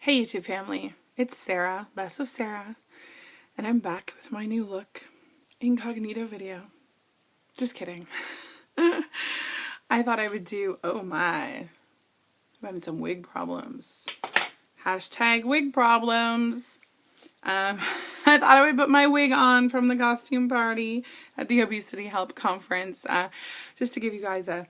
Hey YouTube family, it's Sarah, Less of Sarah, and I'm back with my new look incognito video. Just kidding. I thought I would do, oh my, I'm having some wig problems. Hashtag wig problems. I thought I would put my wig on from the costume party at the Obesity Help Conference, just to give you guys a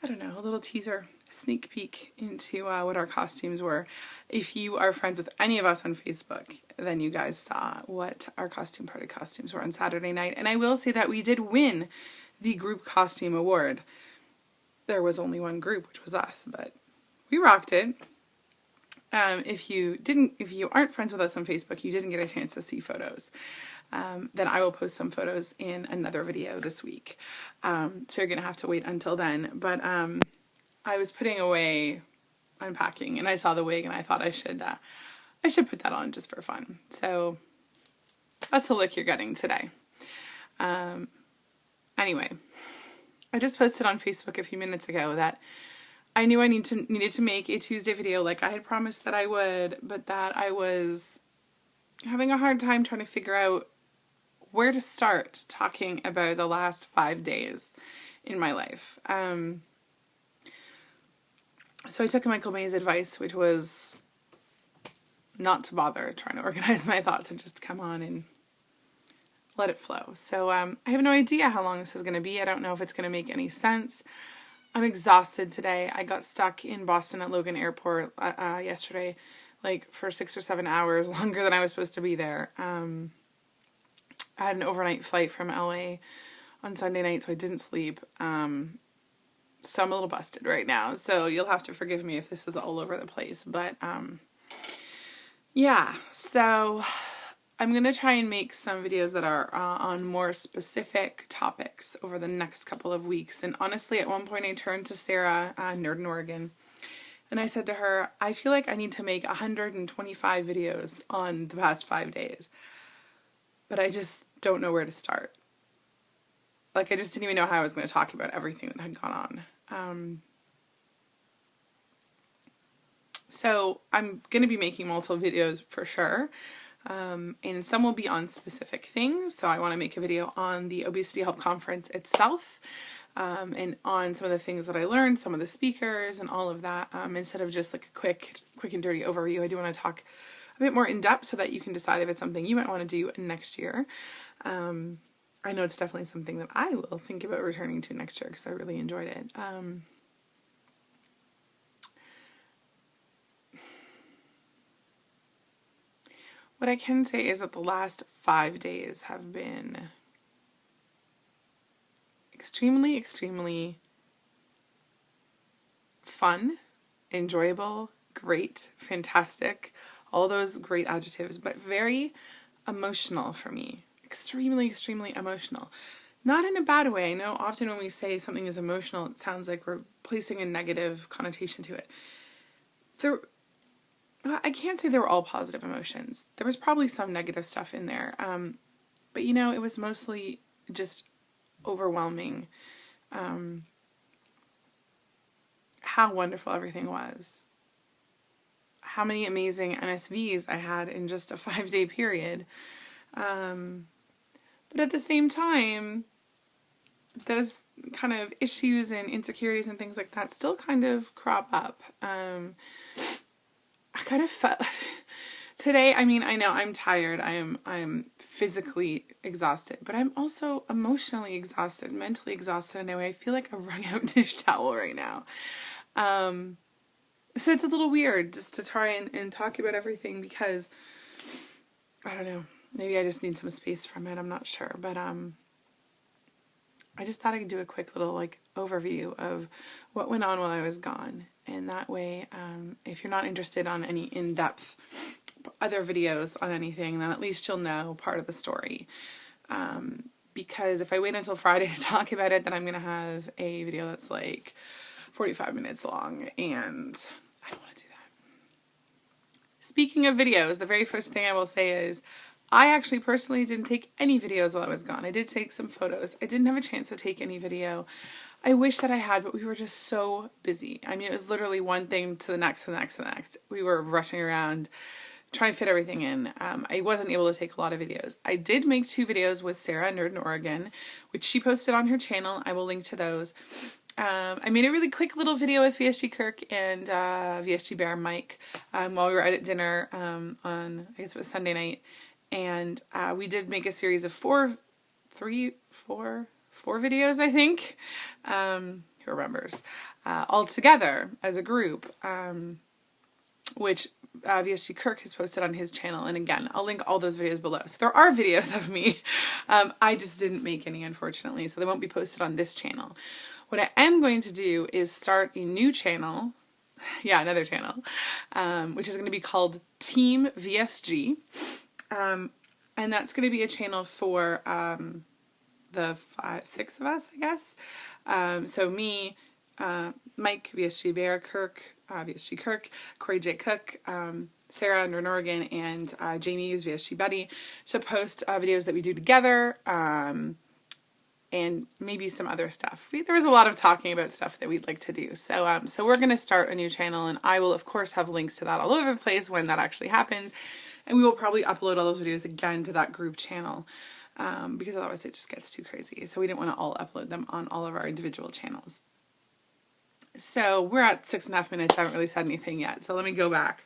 little teaser, a sneak peek into what our costumes were. If you are friends with any of us on Facebook, then you guys saw what our costume party costumes were on Saturday night. And I will say that we did win the group costume award. There was only one group, which was us, but we rocked it. If you aren't friends with us on Facebook, you didn't get a chance to see photos. Then I will post some photos in another video this week. So you're going to have to wait until then. But I was putting away, unpacking, and I saw the wig and I thought I should put that on just for fun. So that's the look you're getting today. Anyway, I just posted on Facebook a few minutes ago that I knew I needed to make a Tuesday video like I had promised that I would, but that I was having a hard time trying to figure out where to start talking about the last 5 days in my life. So I took Michael May's advice, which was not to bother trying to organize my thoughts and just come on and let it flow. So I have no idea how long this is going to be. I don't know if it's going to make any sense. I'm exhausted today. I got stuck in Boston at Logan Airport yesterday, like for 6 or 7 hours, longer than I was supposed to be there. I had an overnight flight from LA on Sunday night, so I didn't sleep. So I'm a little busted right now, so you'll have to forgive me if this is all over the place. But yeah, so I'm going to try and make some videos that are on more specific topics over the next couple of weeks. And honestly, at one point I turned to Sarah, Nerd in Oregon, and I said to her, I feel like I need to make 125 videos on the past 5 days. But I just don't know where to start. Like, I just didn't even know how I was going to talk about everything that had gone on. So I'm going to be making multiple videos for sure. And some will be on specific things. So I want to make a video on the Obesity Help Conference itself, and on some of the things that I learned, some of the speakers and all of that, instead of just like a quick and dirty overview. I do want to talk a bit more in depth so that you can decide if it's something you might want to do next year. I know it's definitely something that I will think about returning to next year because I really enjoyed it. What I can say is that the last 5 days have been extremely, extremely fun, enjoyable, great, fantastic, all those great adjectives, but very emotional for me. Extremely, extremely emotional. Not in a bad way. I know often when we say something is emotional, it sounds like we're placing a negative connotation to it. I can't say they were all positive emotions. There was probably some negative stuff in there. But you know, it was mostly just overwhelming how wonderful everything was. How many amazing NSVs I had in just a 5-day period. But at the same time, those kind of issues and insecurities and things like that still kind of crop up. I kind of felt today, I mean, I know I'm tired. I'm physically exhausted, but I'm also emotionally exhausted, mentally exhausted in a way. I feel like a wrung out dish towel right now. So it's a little weird just to try and talk about everything because, I don't know, maybe I just need some space from it. I'm not sure. But I just thought I could do a quick little like overview of what went on while I was gone. And that way, if you're not interested on any in-depth other videos on anything, then at least you'll know part of the story. Because if I wait until Friday to talk about it, then I'm going to have a video that's like 45 minutes long. And I don't want to do that. Speaking of videos, the very first thing I will say is I actually personally didn't take any videos while I was gone. I did take some photos. I didn't have a chance to take any video. I wish that I had, but we were just so busy. I mean, it was literally one thing to the next, to the next, to the next. We were rushing around trying to fit everything in. I wasn't able to take a lot of videos. I did make 2 videos with Sarah, Nerd in Oregon, which she posted on her channel. I will link to those. I made a really quick little video with VSG Kirk and VSG Bear Mike while we were out at dinner on, I guess it was Sunday night. And we did make a series of 4 videos, I think. Who remembers? All together as a group, which VSG Kirk has posted on his channel. And again, I'll link all those videos below. So there are videos of me. I just didn't make any, unfortunately, so they won't be posted on this channel. What I am going to do is start a new channel. Yeah, another channel, which is going to be called Team VSG. And that's going to be a channel for the 6 of us, I guess. So me, Mike, VSG Bear, Kirk, VSG Kirk, Corey J. Cook, Sarah, Nerd in Oregon, and Jamie, who's VSG Buddy, to post videos that we do together, and maybe some other stuff. There was a lot of talking about stuff that we'd like to do. So so we're going to start a new channel, and I will, of course, have links to that all over the place when that actually happens. And we will probably upload all those videos again to that group channel, because otherwise it just gets too crazy. So we didn't want to all upload them on all of our individual channels. So we're at 6.5 minutes. I haven't really said anything yet. So let me go back.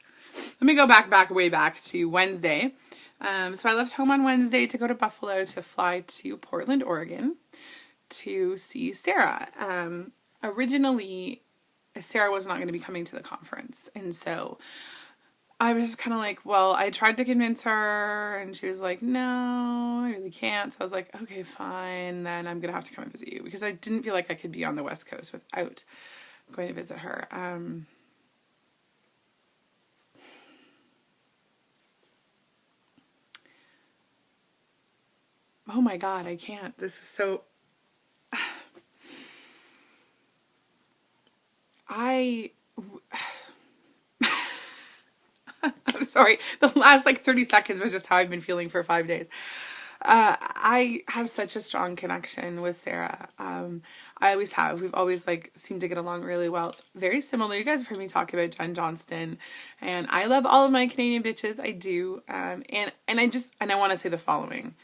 Let me go way back to Wednesday. So I left home on Wednesday to go to Buffalo to fly to Portland, Oregon to see Sarah. Originally, Sarah was not going to be coming to the conference. And so I was just kind of like, well, I tried to convince her and she was like, no, I really can't. So I was like, okay, fine. Then I'm going to have to come and visit you, because I didn't feel like I could be on the West Coast without going to visit her. Oh my God, I can't. This is so... I'm sorry. The last 30 seconds was just how I've been feeling for 5 days. I have such a strong connection with Sarah. I always have. We've always seemed to get along really well. It's very similar. You guys have heard me talk about Jen Johnston, and I love all of my Canadian bitches. I do. And I want to say the following.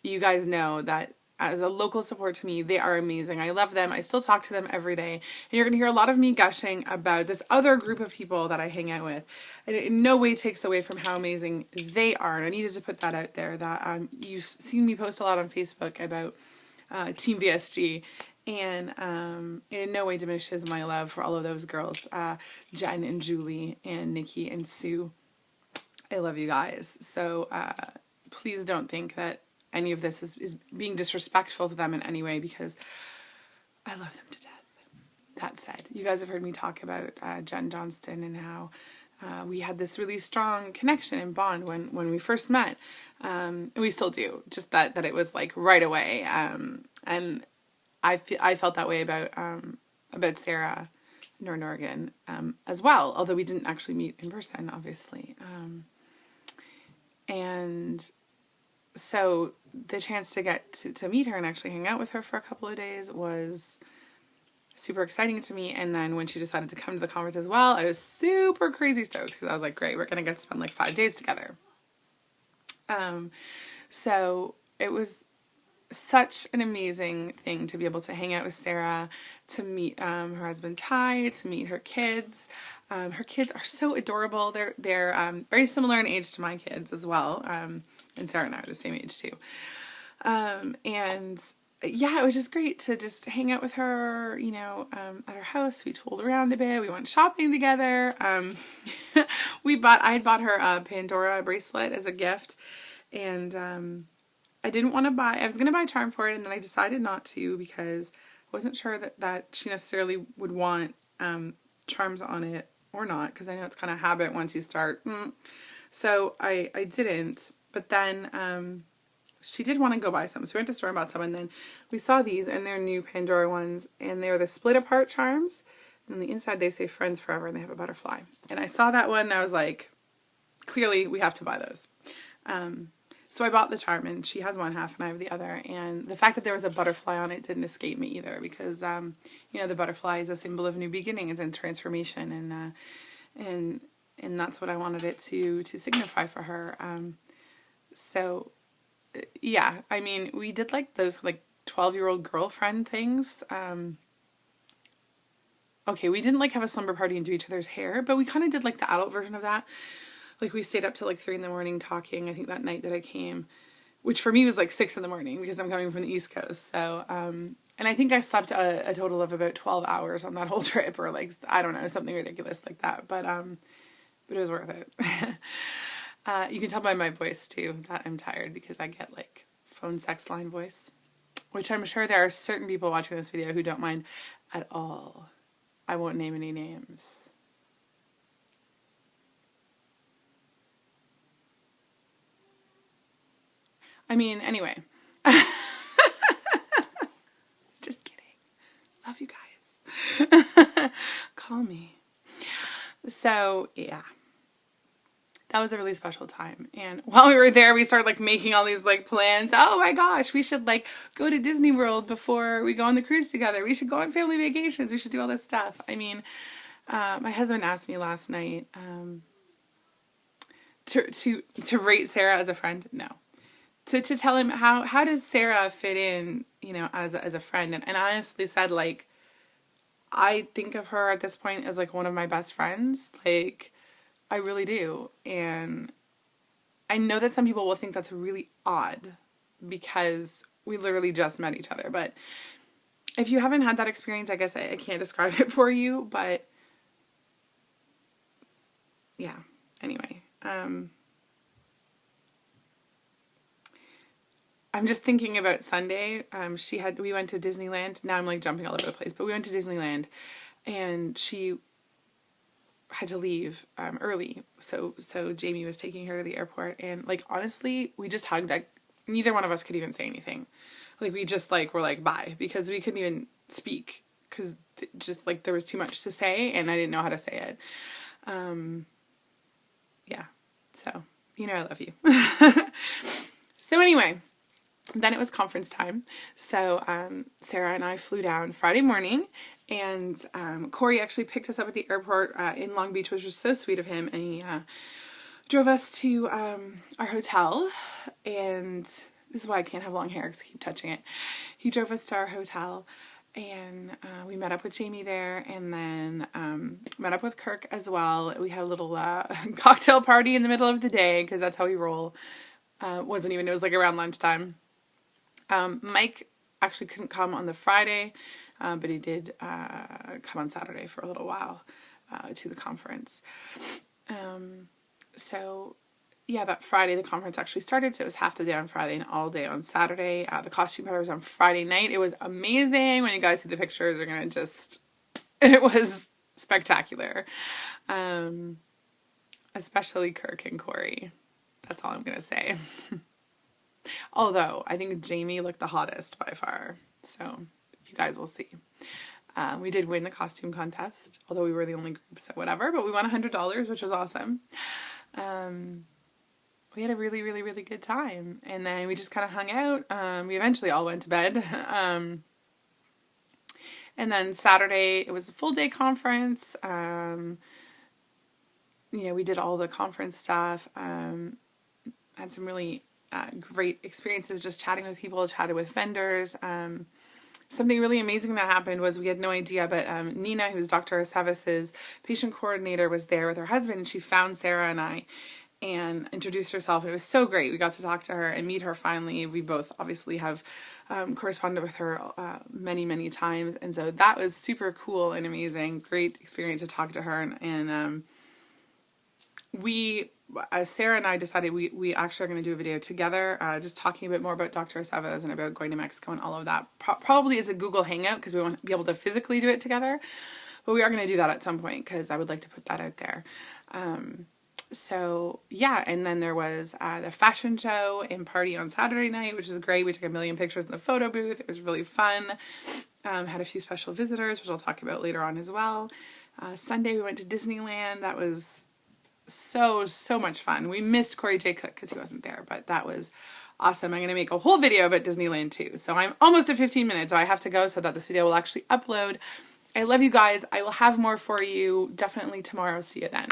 You guys know that as a local support to me, they are amazing. I love them. I still talk to them every day. And you're going to hear a lot of me gushing about this other group of people that I hang out with. And it in no way takes away from how amazing they are. And I needed to put that out there, that you've seen me post a lot on Facebook about Team VSG. And it in no way diminishes my love for all of those girls. Jen and Julie and Nikki and Sue. I love you guys. So please don't think that any of this is being disrespectful to them in any way, because I love them to death. That said, you guys have heard me talk about Jen Johnston and how we had this really strong connection and bond when we first met. And we still do, just that it was right away. And I felt that way about Sarah, Nerd in Oregon, as well, although we didn't actually meet in person, obviously. And so the chance to get to meet her and actually hang out with her for a couple of days was super exciting to me. And then when she decided to come to the conference as well, I was super crazy stoked, because I was like, great, we're going to get to spend 5 days together. So it was such an amazing thing to be able to hang out with Sarah, to meet her husband Ty, to meet her kids. Her kids are so adorable. They're very similar in age to my kids as well. And Sarah and I are the same age too. And yeah, it was just great to just hang out with her, at her house. We tooled around a bit. We went shopping together. I had bought her a Pandora bracelet as a gift, and I didn't want to buy, I was going to buy a charm for it, and then I decided not to, because I wasn't sure that she necessarily would want charms on it or not, because I know it's kind of habit once you start. So I didn't. But then she did want to go buy some. So we went to the store and bought some. And then we saw these, and they're new Pandora ones. And they're the split apart charms. And on the inside they say friends forever, and they have a butterfly. And I saw that one and I was like, clearly we have to buy those. So I bought the charm, and she has one half and I have the other. And the fact that there was a butterfly on it didn't escape me either, because you know, the butterfly is a symbol of new beginnings and transformation, and that's what I wanted it to signify for her. So yeah, I mean, we did like those like 12-year-old girlfriend things. Okay, we didn't like have a slumber party and do each other's hair, but we kind of did like the adult version of that. Like, we stayed up till like 3 a.m. talking, I think, that night that I came, which for me was like 6 a.m. because I'm coming from the East Coast. So, and I think I slept a total of about 12 hours on that whole trip, or like, I don't know, something ridiculous like that. But it was worth it. You can tell by my voice too that I'm tired, because I get like phone sex line voice, which I'm sure there are certain people watching this video who don't mind at all. I won't name any names. I mean, anyway. Just kidding. Love you guys. Call me. So, yeah. That was a really special time. And while we were there, we started like making all these like plans. Oh my gosh, we should like go to Disney World before we go on the cruise together. We should go on family vacations. We should do all this stuff. I mean, my husband asked me last night to rate Sarah as a friend. No. To tell him how does Sarah fit in, you know, as a friend. And I honestly said, like, I think of her at this point as like one of my best friends. Like, I really do. And I know that some people will think that's really odd, because we literally just met each other. But if you haven't had that experience, I guess I can't describe it for you. But yeah, anyway. I'm just thinking about Sunday. We went to Disneyland. Now I'm like jumping all over the place, but we went to Disneyland, and she had to leave early. So Jamie was taking her to the airport, and like, honestly, we just hugged. Neither one of us could even say anything. Like, we just like were like bye, because we couldn't even speak, because just like there was too much to say and I didn't know how to say it. Yeah. So, you know, I love you. So anyway, then it was conference time. So Sarah and I flew down Friday morning, and Corey actually picked us up at the airport in Long Beach, which was so sweet of him, and he drove us to our hotel. And this is why I can't have long hair, because I keep touching it. He drove us to our hotel, and we met up with Jamie there, and then met up with Kirk as well. We had a little cocktail party in the middle of the day, because that's how we roll. It was like around lunchtime. Mike actually couldn't come on the Friday, but he did come on Saturday for a little while to the conference. So yeah, that Friday the conference actually started, so it was half the day on Friday and all day on Saturday. The costume party was on Friday night. It was amazing. When you guys see the pictures, you're gonna it was spectacular. Especially Kirk and Corey. That's all I'm gonna say. Although I think Jamie looked the hottest by far, so you guys will see. We did win the costume contest, although we were the only group, so whatever, but we won $100, which was awesome. We had a really, really, really good time, and then we just kind of hung out. We eventually all went to bed. And then Saturday, it was a full day conference. You know, we did all the conference stuff. Had some really great experiences just chatting with people, chatted with vendors. Something really amazing that happened was, we had no idea, but Nina, who's Dr. Aceves' patient coordinator, was there with her husband, and she found Sarah and I and introduced herself. It was so great. We got to talk to her and meet her finally. We both obviously have corresponded with her many, many times, and so that was super cool and amazing. Great experience to talk to her, and Sarah and I decided we actually are going to do a video together, just talking a bit more about Dr. Aceves and about going to Mexico and all of that. Probably as a Google Hangout, because we won't be able to physically do it together, but we are going to do that at some point, because I would like to put that out there. So yeah, and then there was the fashion show and party on Saturday night, which was great. We took a million pictures in the photo booth. It was really fun. Had a few special visitors, which I'll talk about later on as well. Sunday we went to Disneyland. That was so much fun. We missed Corey J. Cook because he wasn't there, but that was awesome. I'm going to make a whole video about Disneyland too. So I'm almost at 15 minutes, so I have to go so that this video will actually upload. I love you guys. I will have more for you definitely tomorrow. See you then.